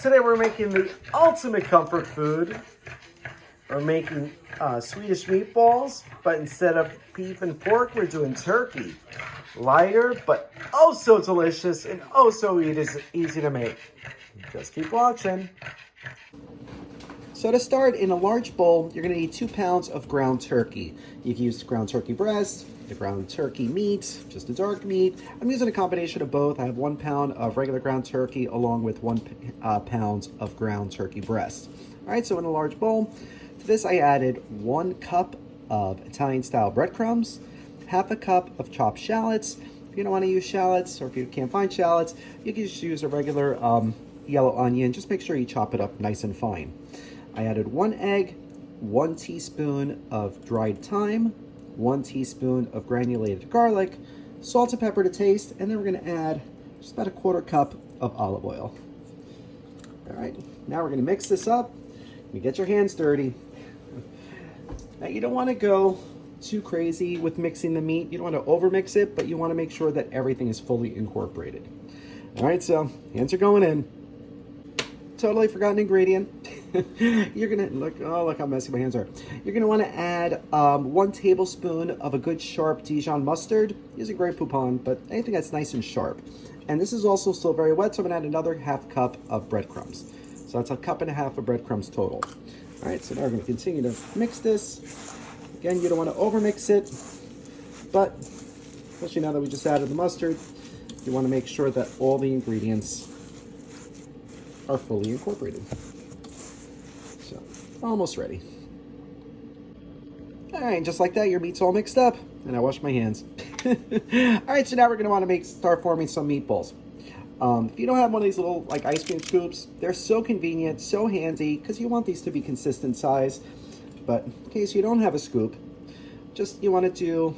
Today we're making the ultimate comfort food. We're making Swedish meatballs, but instead of beef and pork, we're doing turkey. Lighter, but oh so delicious and oh so easy to make. Just keep watching. So to start, in a large bowl, you're going to need 2 pounds of ground turkey. You can use ground turkey breast, the ground turkey meat, just the dark meat. I'm using a combination of both. I have 1 pound of regular ground turkey along with 1 pound of ground turkey breast. All right, so in a large bowl, to this I added 1 cup of Italian-style breadcrumbs, half a cup of chopped shallots. If you don't want to use shallots, or if you can't find shallots, you can just use a regular yellow onion. Just make sure you chop it up nice and fine. I added 1 egg, 1 teaspoon of dried thyme, 1 teaspoon of granulated garlic, salt and pepper to taste, and then we're going to add just about a 1/4 cup of olive oil. All right, now we're going to mix this up. You get your hands dirty. Now you don't want to go too crazy with mixing the meat. You don't want to overmix it, but you want to make sure that everything is fully incorporated. All right, so hands are going in. Totally forgotten ingredient. You're gonna look how messy my hands are. You're gonna want to add 1 tablespoon of a good sharp Dijon mustard. Using Grey Poupon, but anything that's nice and sharp. And this is also still very wet, so I'm gonna add another 1/2 cup of breadcrumbs. So that's 1.5 cups of breadcrumbs total. All right, so now we're gonna continue to mix this. Again, you don't want to overmix it, but especially now that we just added the mustard, you want to make sure that all the ingredients are fully incorporated. So, almost ready. All right, just like that, your meat's all mixed up, and I washed my hands. All right, so now we're going to want to start forming some meatballs. If you don't have one of these little like ice cream scoops, they're so convenient, so handy, because you want these to be consistent size. But in case you don't have a scoop, just you want to do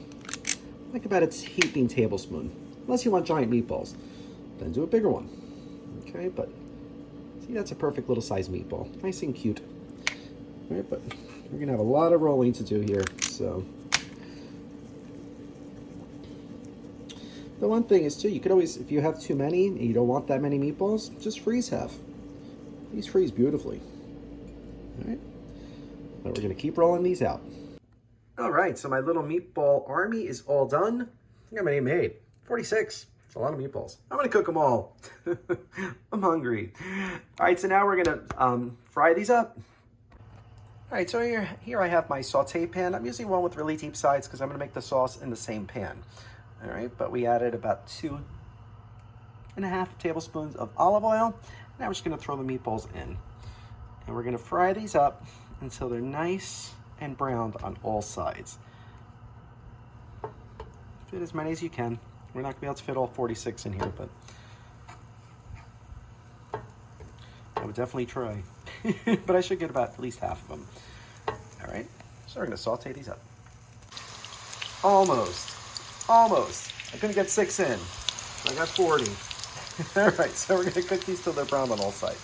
like about a heaping tablespoon, unless you want giant meatballs. Then do a bigger one. Okay, but see, that's a perfect little size meatball. Nice and cute. All right, but we're going to have a lot of rolling to do here. So the one thing is, too, you could always, if you have too many and you don't want that many meatballs, just freeze half. These freeze beautifully. All right. But we're going to keep rolling these out. All right, so my little meatball army is all done. I think how many I made? 46. It's a lot of meatballs. I'm going to cook them all. I'm hungry. All right, so now we're going to fry these up. All right, so here I have my saute pan. I'm using one with really deep sides because I'm going to make the sauce in the same pan. All right, but we added about 2.5 tablespoons of olive oil. Now we're just going to throw the meatballs in. And we're going to fry these up until they're nice and browned on all sides. Fit as many as you can. We're not going to be able to fit all 46 in here, but I would definitely try. But I should get about at least half of them. All right, so we're going to saute these up. Almost. I couldn't get 6 in, so I got 40. All right, so we're going to cook these till they're browned on all sides.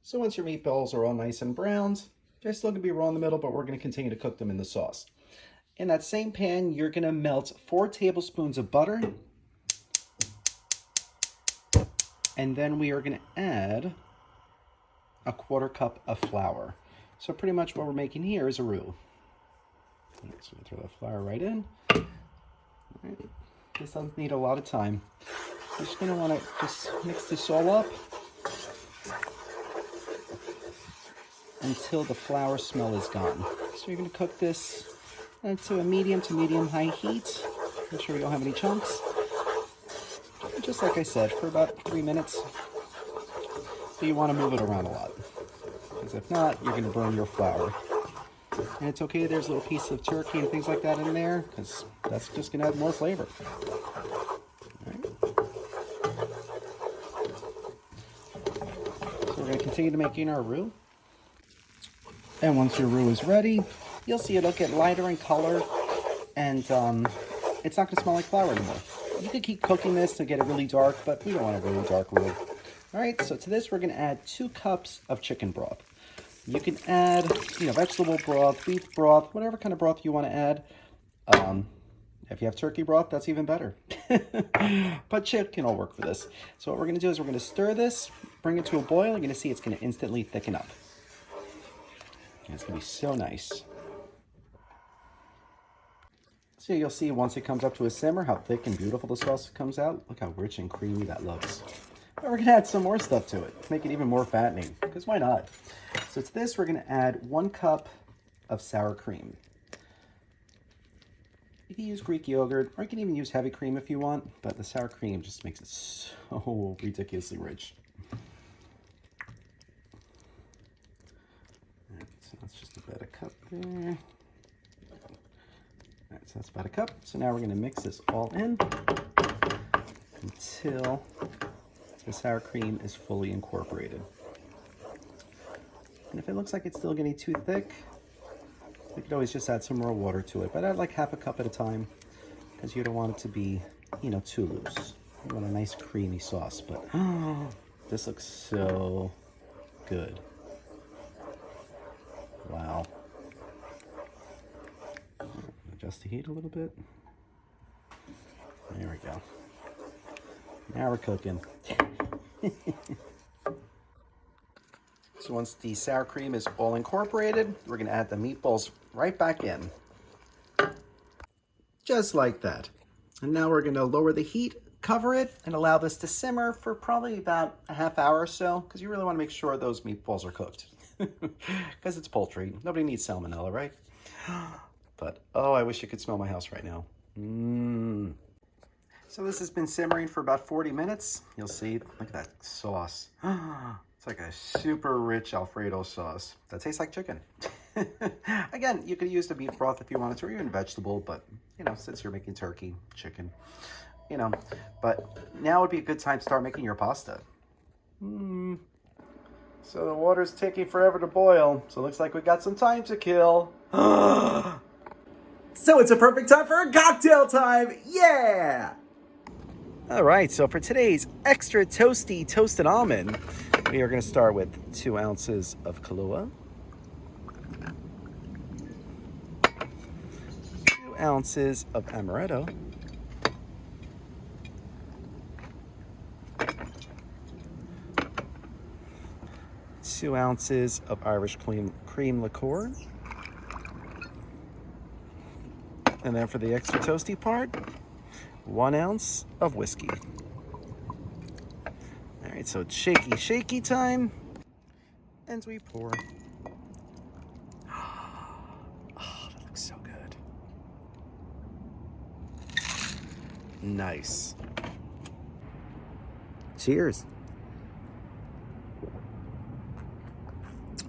So once your meatballs are all nice and browned, they're still going to be raw in the middle, but we're going to continue to cook them in the sauce. In that same pan, you're going to melt 4 tablespoons of butter. And then we are going to add a 1/4 cup of flour. So pretty much what we're making here is a roux. All right, so we'll throw that flour right in. All right. This doesn't need a lot of time. You're just going to want to just mix this all up until the flour smell is gone. So you're going to cook this to a medium to medium-high heat. Make sure you don't have any chunks. Just like I said, for about 3 minutes. So you want to move it around a lot, because if not, you're going to burn your flour. And it's okay, there's a little piece of turkey and things like that in there, because that's just going to add more flavor. All right. So we're going to continue to making our roux. And once your roux is ready, you'll see it'll get lighter in color, and it's not going to smell like flour anymore. You could keep cooking this to get it really dark, but we don't want a really dark roux. All right, so to this we're going to add 2 cups of chicken broth. You can add, vegetable broth, beef broth, whatever kind of broth you want to add. If you have turkey broth, that's even better. But chicken will work for this. So what we're going to do is we're going to stir this bring it to a boil, you're going to see it's going to instantly thicken up. And it's going to be so nice. So you'll see once it comes up to a simmer how thick and beautiful the sauce comes out. Look how rich and creamy that looks. But we're going to add some more stuff to it to make it even more fattening, because why not? So to this, we're going to add 1 cup of sour cream. You can use Greek yogurt, or you can even use heavy cream if you want, but the sour cream just makes it so ridiculously rich. Alright, so that's just about a cup there. Alright, so that's about a cup. So now we're going to mix this all in until the sour cream is fully incorporated. And if it looks like it's still getting too thick, we could always just add some more water to it, but I'd like half a cup at a time because you don't want it to be, you know, too loose. You want a nice creamy sauce, but this looks so good. Wow. Adjust the heat a little bit. There we go. Now we're cooking. So once the sour cream is all incorporated, we're going to add the meatballs right back in. Just like that. And now we're going to lower the heat, cover it, and allow this to simmer for probably about a half hour or so, because you really want to make sure those meatballs are cooked. Because it's poultry. Nobody needs salmonella, right? But, oh, I wish you could smell my house right now. So this has been simmering for about 40 minutes. You'll see, look at that sauce. It's like a super rich Alfredo sauce that tastes like chicken. Again, you could use the beef broth if you wanted to, or even vegetable, but, you know, since you're making turkey, chicken, you know. But now would be a good time to start making your pasta. So the water's taking forever to boil, so it looks like we got some time to kill. So it's a perfect time for a cocktail time! Yeah! All right, so for today's extra toasty toasted almond, we are going to start with 2 ounces of Kahlua, 2 ounces of Amaretto, 2 ounces of Irish cream liqueur, and then for the extra toasty part, 1 ounce of whiskey. All right, so it's shaky time, and we pour. Oh, that looks so good. Nice. Cheers.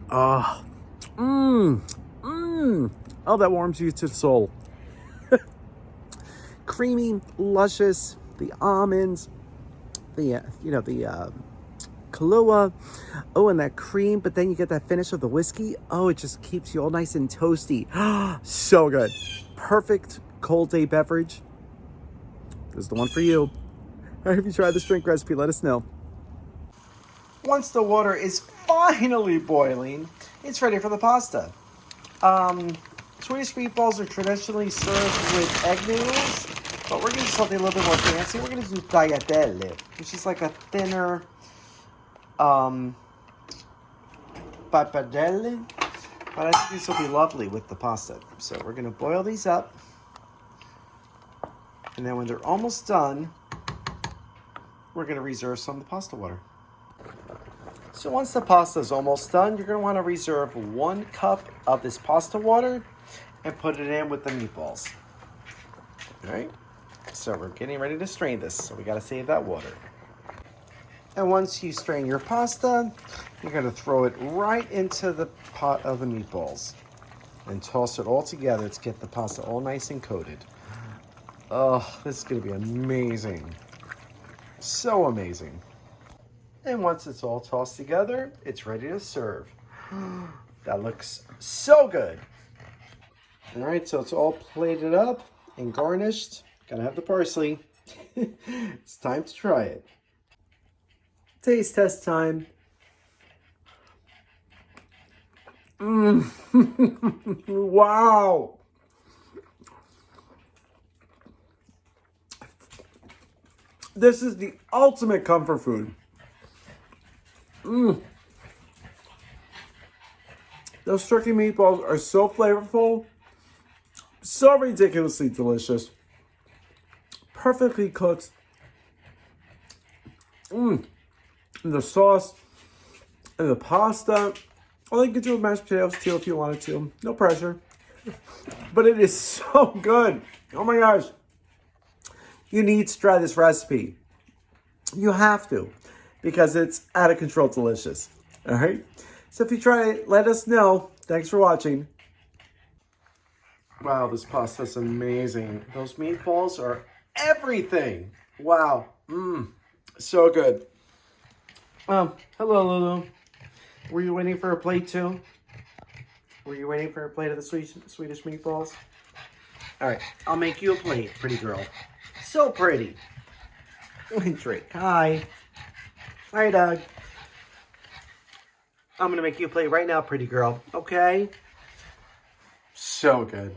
Oh, oh, that warms you to the soul. Creamy, luscious, the almonds, the Kahlua, oh, and that cream, but then you get that finish of the whiskey. Oh, it just keeps you all nice and toasty. So good. Perfect cold day beverage. This is the one for you. All right, if you try this drink recipe, let us know. Once the water is finally boiling, it's ready for the pasta. Swedish meatballs are traditionally served with egg noodles, but we're going to do something a little bit more fancy. We're going to do tagliatelle, which is like a thinner pappardelle, but I think these will be lovely with the pasta. So we're going to boil these up, and then when they're almost done, we're going to reserve some of the pasta water. So once the pasta is almost done, you're going to want to reserve 1 cup of this pasta water and put it in with the meatballs. All right, so we're getting ready to strain this, so we got to save that water. And once you strain your pasta, you're going to throw it right into the pot of the meatballs and toss it all together to get the pasta all nice and coated. Oh, this is going to be amazing. So amazing. And once it's all tossed together, it's ready to serve. That looks so good. All right, so it's all plated up and garnished. Gotta have the parsley. It's time to try it. Taste test time. Wow. This is the ultimate comfort food. Those turkey meatballs are so flavorful, so ridiculously delicious, perfectly cooked. And the sauce and the pasta. Or you could do with mashed potatoes too if you wanted to. No pressure. But it is so good. Oh my gosh. You need to try this recipe. You have to. Because it's out of control delicious. Alright? So if you try it, let us know. Thanks for watching. Wow, this pasta is amazing. Those meatballs are everything. Wow. So good. Hello, Lulu. Were you waiting for a plate too? Were you waiting for a plate of the Swedish meatballs? All right, I'll make you a plate, pretty girl. So pretty. Drake, hi. Hi, Doug. I'm gonna make you a plate right now, pretty girl. Okay? So good.